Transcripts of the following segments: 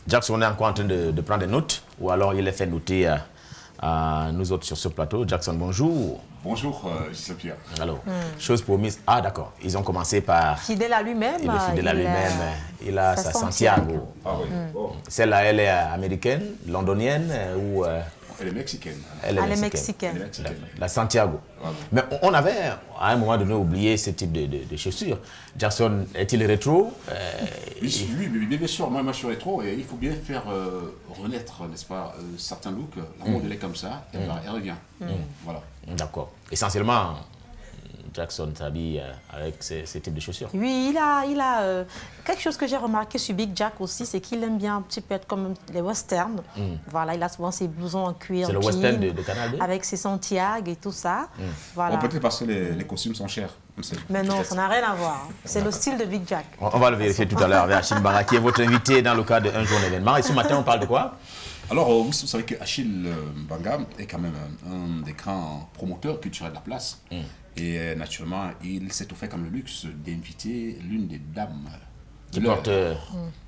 Jackson est encore en train de prendre des notes, ou alors il les fait noter à nous autres sur ce plateau. Jackson, bonjour. Bonjour, Gisèle Pierre. Alors, chose promise. Ah, d'accord. Ils ont commencé par. Fidèle à lui-même. Il est fidèle à lui-même. Il a sa Santiago. Ah oui. Bon. Celle-là, elle est américaine, londonienne ou. Elle est mexicaine. Elle Elle est mexicaine. mexicaine. La Santiago. Voilà. Mais on avait, à un moment donné, oublié ce type de chaussures. Jackson, est-il rétro? Oui, bien sûr. Moi, je suis rétro et il faut bien faire renaître, n'est-ce pas, certains looks. La mode, elle est comme ça, elle revient. Voilà. D'accord. Essentiellement, Jackson s'habille avec ces types de chaussures. Oui, il a quelque chose que j'ai remarqué sur Big Jack aussi, c'est qu'il aime bien un petit peu être comme les westerns. Voilà, il a souvent ses blousons en cuir. C'est le western de Canal B? Avec ses Santiago et tout ça. Voilà. Bon, peut-être parce que les costumes sont chers. Mais non, ça n'a rien à voir. C'est le style de Big Jack. On va le vérifier tout à l'heure avec Achille Mbanga, qui est votre invité dans le cadre d'un jour d'événement. Et ce matin, on parle de quoi? Alors, vous savez que Achille Mbanga est quand même un des grands promoteurs culturels de la place. Et naturellement, il s'est offert comme le luxe d'inviter l'une des dames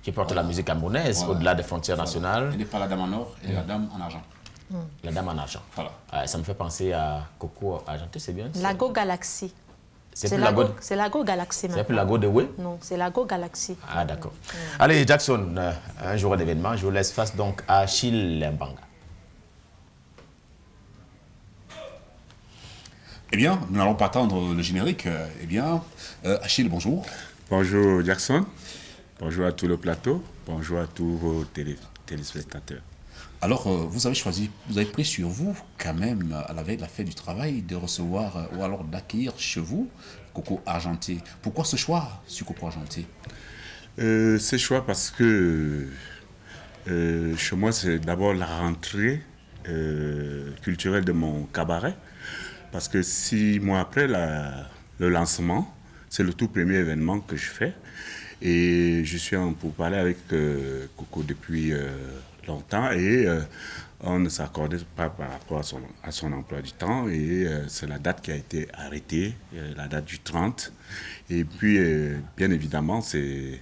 qui porte la musique camerounaise Voilà. au-delà des frontières nationales. Elle n'est pas la dame en or, elle est la dame en argent. La dame en argent. Voilà. Ça me fait penser à Coco Argenté, c'est bien? Lago Galaxy. C'est Lago Galaxy maintenant. C'est plus Lago de Way? Non, c'est Lago Galaxy. Ah, d'accord. Allez, Jackson, un jour d'événement, je vous laisse face donc à Achille Mbanga. Eh bien, nous n'allons pas attendre le générique. Eh bien, Achille, bonjour. Bonjour Jackson, bonjour à tout le plateau, bonjour à tous vos téléspectateurs. Alors, vous avez pris sur vous, quand même, à la veille de la fête du travail, de recevoir ou alors d'accueillir chez vous Coco Argenté. Pourquoi ce choix sur Coco Argenté? Ce choix parce que chez moi, c'est d'abord la rentrée culturelle de mon cabaret. Parce que 6 mois après le lancement, c'est le tout premier événement que je fais. Et je suis en pourparlers avec Coco depuis longtemps et on ne s'accordait pas par rapport à son emploi du temps. Et c'est la date qui a été arrêtée, la date du 30. Et puis, bien évidemment, c'est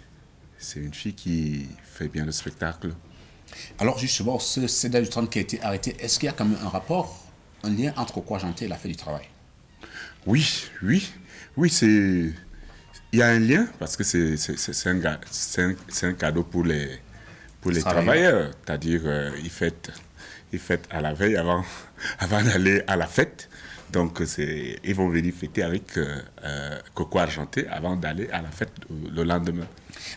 une fille qui fait bien le spectacle. Alors justement, cette date du 30 qui a été arrêtée, est-ce qu'il y a quand même un rapport, un lien entre Coco Argenté et la fête du travail? Oui, il y a un lien parce que c'est un cadeau pour les travailleurs. C'est-à-dire ils fêtent à la veille avant d'aller à la fête. Donc ils vont venir fêter avec Coco Argenté avant d'aller à la fête le lendemain.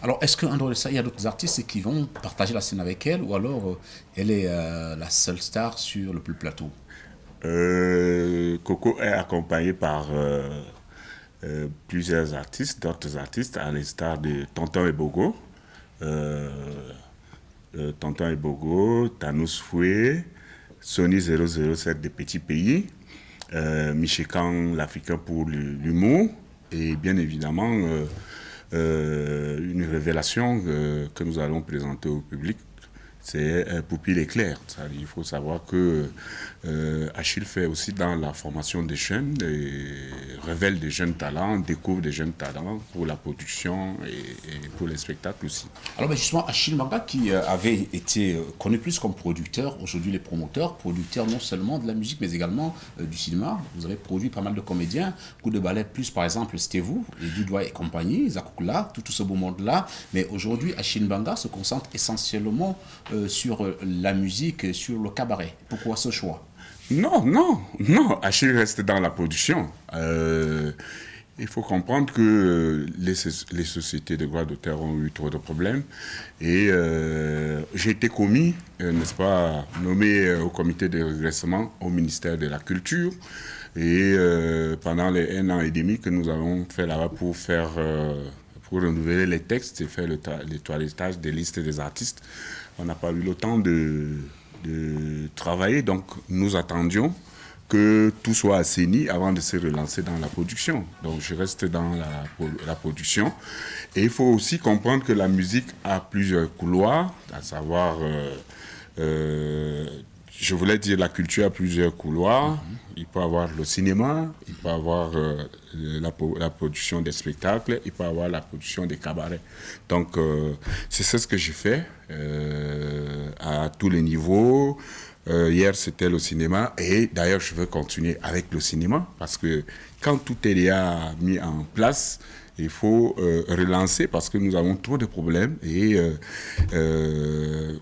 Alors est-ce qu'en dehors de ça, il y a d'autres artistes qui vont partager la scène avec elle ou alors elle est la seule star sur le plateau? Coco est accompagné par plusieurs artistes, d'autres artistes, à l'instar de Tonton Ebogo, Tanous Foué, Sony 007 des Petits Pays, Michekan l'Africain pour l'humour, et bien évidemment une révélation que nous allons présenter au public. C'est Poupille éclair. Il faut savoir que Achille fait aussi dans la formation des jeunes, révèle des jeunes talents, découvre des jeunes talents pour la production et pour les spectacles aussi. Alors justement, Achille Mbanga qui avait été connu plus comme producteur, aujourd'hui les promoteurs, producteur non seulement de la musique mais également du cinéma. Vous avez produit pas mal de comédiens, Coup de ballet plus par exemple, c'était vous, et Dudois et compagnie, Zakoukla, tout ce beau monde-là. Mais aujourd'hui, Achille Mbanga se concentre essentiellement sur la musique, sur le cabaret. Pourquoi ce choix? Non, Achille reste dans la production. Il faut comprendre que les sociétés de droits d'auteur ont eu trop de problèmes et j'ai été commis, n'est-ce pas, nommé au comité de redressement au ministère de la Culture et pendant les 1 an et demi que nous avons fait là-bas pour renouveler les textes et faire le toilettage des listes des artistes, on n'a pas eu le temps de travailler, donc nous attendions que tout soit assaini avant de se relancer dans la production. Donc je reste dans la production. Et il faut aussi comprendre que la musique a plusieurs couloirs, à savoir je voulais dire la culture a plusieurs couloirs. Il peut avoir le cinéma, il peut avoir la production des spectacles, il peut avoir la production des cabarets. Donc, c'est ce que j'ai fait à tous les niveaux. Hier, c'était le cinéma. Et d'ailleurs, je veux continuer avec le cinéma parce que quand tout est déjà mis en place, il faut relancer parce que nous avons trop de problèmes et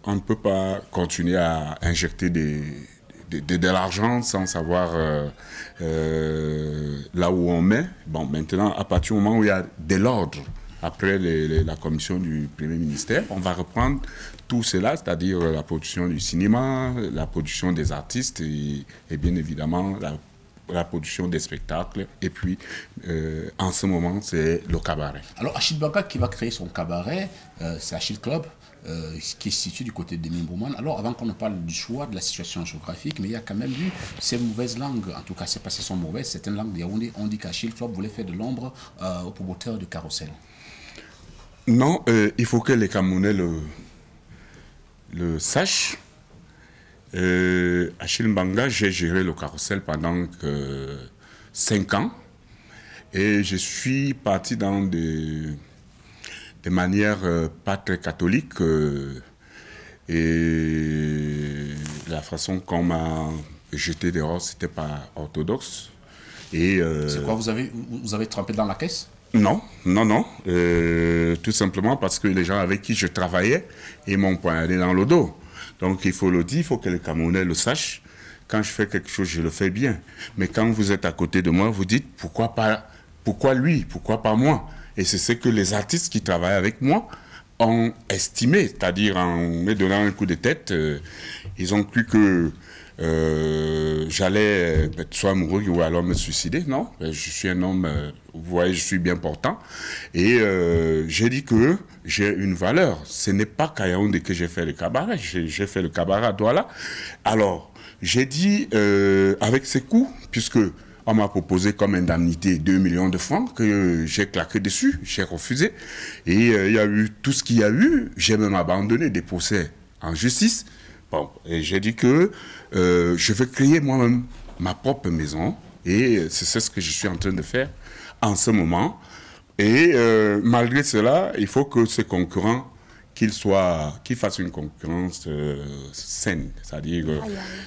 on ne peut pas continuer à injecter de l'argent sans savoir là où on met. Bon, maintenant, à partir du moment où il y a de l'ordre, après la commission du Premier ministère, on va reprendre tout cela, c'est-à-dire la production du cinéma, la production des artistes et bien évidemment la production des spectacles. Et puis, en ce moment, c'est le cabaret. Alors, Achille Mbanga qui va créer son cabaret, c'est Achille Club, qui est situé du côté de Mimbouman. Alors, avant qu'on ne parle du choix, de la situation géographique, mais il y a quand même eu ces mauvaises langues, en tout cas, c'est pas si elles sont mauvaises, certaines langues de Yaoundé, on dit qu'Achille Club voulait faire de l'ombre aux promoteurs de Carrousel. Non, il faut que les Camerounais le sachent. Achille Mbanga, j'ai géré le Carrousel pendant 5 ans et je suis parti dans des manières pas très catholiques et la façon qu'on m'a jeté dehors, c'était pas orthodoxe. C'est quoi, vous avez trempé dans la caisse? Non, tout simplement parce que les gens avec qui je travaillais, ils m'ont poignardé dans le dos. Donc il faut le dire, il faut que les Camerounais le sachent. Quand je fais quelque chose, je le fais bien. Mais quand vous êtes à côté de moi, vous dites pourquoi lui, pourquoi pas moi? Et c'est ce que les artistes qui travaillent avec moi ont estimé, c'est-à-dire en me donnant un coup de tête, ils ont cru que j'allais soit amoureux ou alors me suicider. Non, je suis un homme, vous voyez, je suis bien portant. Et j'ai dit que j'ai une valeur. Ce n'est pas qu'à Yaoundé que j'ai fait le cabaret. J'ai fait le cabaret à Douala. Alors, j'ai dit, avec ces coups, puisque on m'a proposé comme indemnité 2 millions de francs, que j'ai claqué dessus, j'ai refusé. Et il y a eu tout ce qu'il y a eu. J'ai même abandonné des procès en justice. Bon, et j'ai dit que je vais créer moi-même ma propre maison et c'est ce que je suis en train de faire en ce moment. Et malgré cela, il faut que ce concurrent, qu'il fasse une concurrence saine. C'est-à-dire,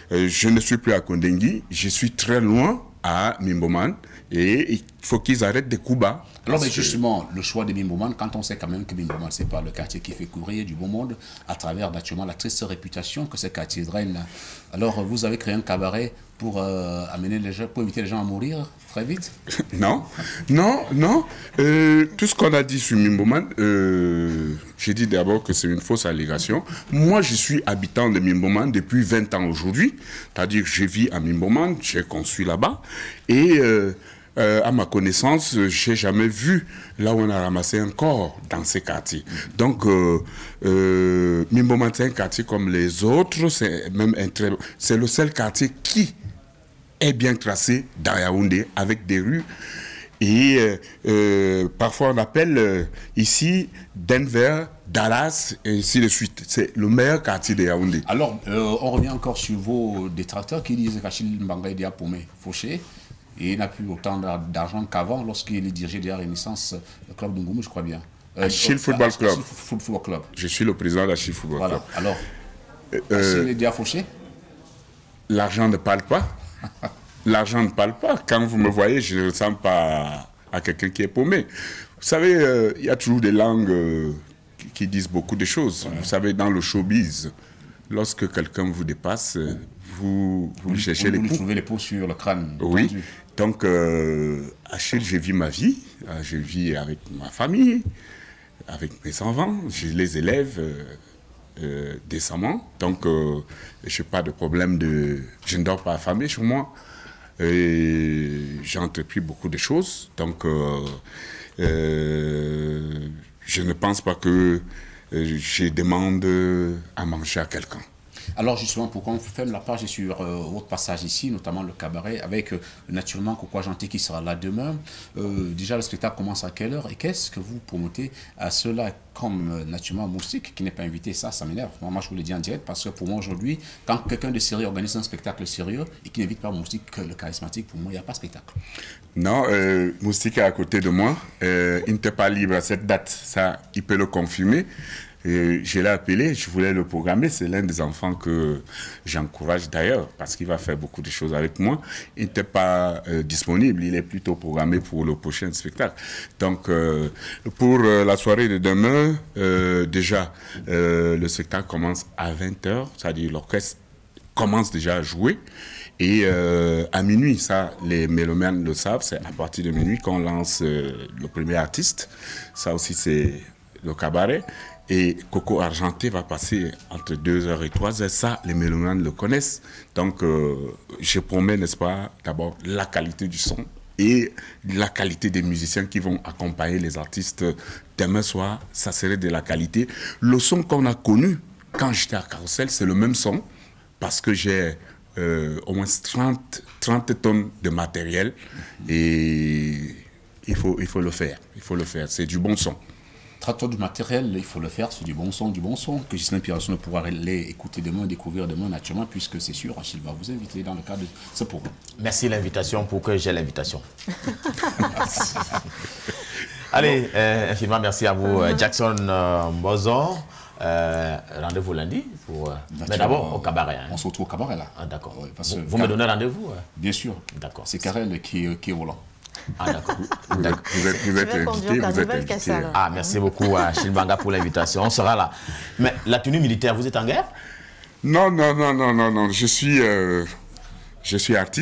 je ne suis plus à Kondengui, je suis très loin à Mimbouman et il faut qu'ils arrêtent des coups bas. Alors, mais justement, le choix de Mimbouman, quand on sait quand même que Mimbouman, c'est pas le quartier qui fait courir du beau monde, à travers naturellement la triste réputation que ce quartier draine. Alors, vous avez créé un cabaret pour amener les gens, pour éviter les gens à mourir très vite? Non. Tout ce qu'on a dit sur Mimbouman, j'ai dit d'abord que c'est une fausse allégation. Moi, je suis habitant de Mimbouman depuis 20 ans aujourd'hui. C'est-à-dire que je vis à Mimbouman, j'ai construit là-bas. Et à ma connaissance, j'ai jamais vu là où on a ramassé un corps dans ces quartiers. Donc, Mimbouman, c'est un quartier comme les autres. C'est le seul quartier qui est bien tracé dans Yaoundé, avec des rues. Et parfois, on appelle ici Denver, Dallas, et ainsi de suite. C'est le meilleur quartier de Yaoundé. Alors, on revient encore sur vos détracteurs qui disent qu'Achille Mbanga est déjà paumé, fauché. Et il n'a plus autant d'argent qu'avant lorsqu'il dirigeait déjà Renaissance, le club de Ngoumou, je crois bien. Achille Football Club. Football Club. Je suis le président d'Achille Football Club. Voilà. Alors, Achille est déjà fauché? L'argent ne parle pas. L'argent ne parle pas. Quand vous me voyez, je ne ressemble pas à quelqu'un qui est paumé. Vous savez, il y a toujours des langues qui disent beaucoup de choses. Ouais. Vous savez, dans le showbiz, lorsque quelqu'un vous dépasse, vous cherchez les poux. Vous trouvez les poux sur le crâne. Oui. Tendu. Donc, Achille, je vis ma vie. Je vis avec ma famille, avec mes enfants. Je les élève décemment. Donc, je n'ai pas de problème je ne dors pas affamé sur moi. J'ai entrepris beaucoup de choses. Donc, je ne pense pas que je demande à manger à quelqu'un. Alors justement, pourquoi on ferme la page sur votre passage ici, notamment le cabaret, avec naturellement Coco Argenté qui sera là demain. Déjà, le spectacle commence à quelle heure et qu'est-ce que vous promotez à cela comme naturellement Moustique qui n'est pas invité? Ça m'énerve. Moi, je vous le dis en direct parce que pour moi aujourd'hui, quand quelqu'un de sérieux organise un spectacle sérieux et qui n'invite pas Moustique, le charismatique, pour moi, il n'y a pas de spectacle. Non, Moustique est à côté de moi. Il n'était pas libre à cette date. Ça, il peut le confirmer. Je l'ai appelé, je voulais le programmer. C'est l'un des enfants que j'encourage d'ailleurs parce qu'il va faire beaucoup de choses avec moi. Il n'était pas disponible, il est plutôt programmé pour le prochain spectacle. Donc, pour la soirée de demain, déjà, le spectacle commence à 20h, c'est-à-dire l'orchestre commence déjà à jouer. Et à minuit, ça, les mélomanes le savent, c'est à partir de minuit qu'on lance le premier artiste. Ça aussi, c'est le cabaret. Et Coco Argenté va passer entre 2h et 3h. Ça, les mélomanes le connaissent. Donc, je promets, n'est-ce pas, d'abord la qualité du son et la qualité des musiciens qui vont accompagner les artistes. Demain soir, ça serait de la qualité. Le son qu'on a connu quand j'étais à Carousel, c'est le même son parce que j'ai au moins 30 tonnes de matériel et il faut le faire. Il faut le faire. C'est du bon son. 30 tonnes de matériel, il faut le faire, c'est du bon son, que Gislain Pierson pourra les écouter demain, découvrir demain naturellement, puisque c'est sûr, Achille va vous inviter dans le cadre de ce programme. Merci l'invitation pour que j'ai l'invitation. Allez, infiniment merci à vous, Jackson Mbozon. Rendez-vous lundi, mais d'abord au cabaret. Hein. On se retrouve au cabaret là. Ah, d'accord. Oui, vous me donnez rendez-vous? Bien sûr. D'accord. C'est Karel qui est volant. Ah, d'accord. Vous êtes invité. Ah, merci beaucoup à Chilbanga pour l'invitation. On sera là. Mais la tenue militaire, vous êtes en guerre? Non. Je suis artiste.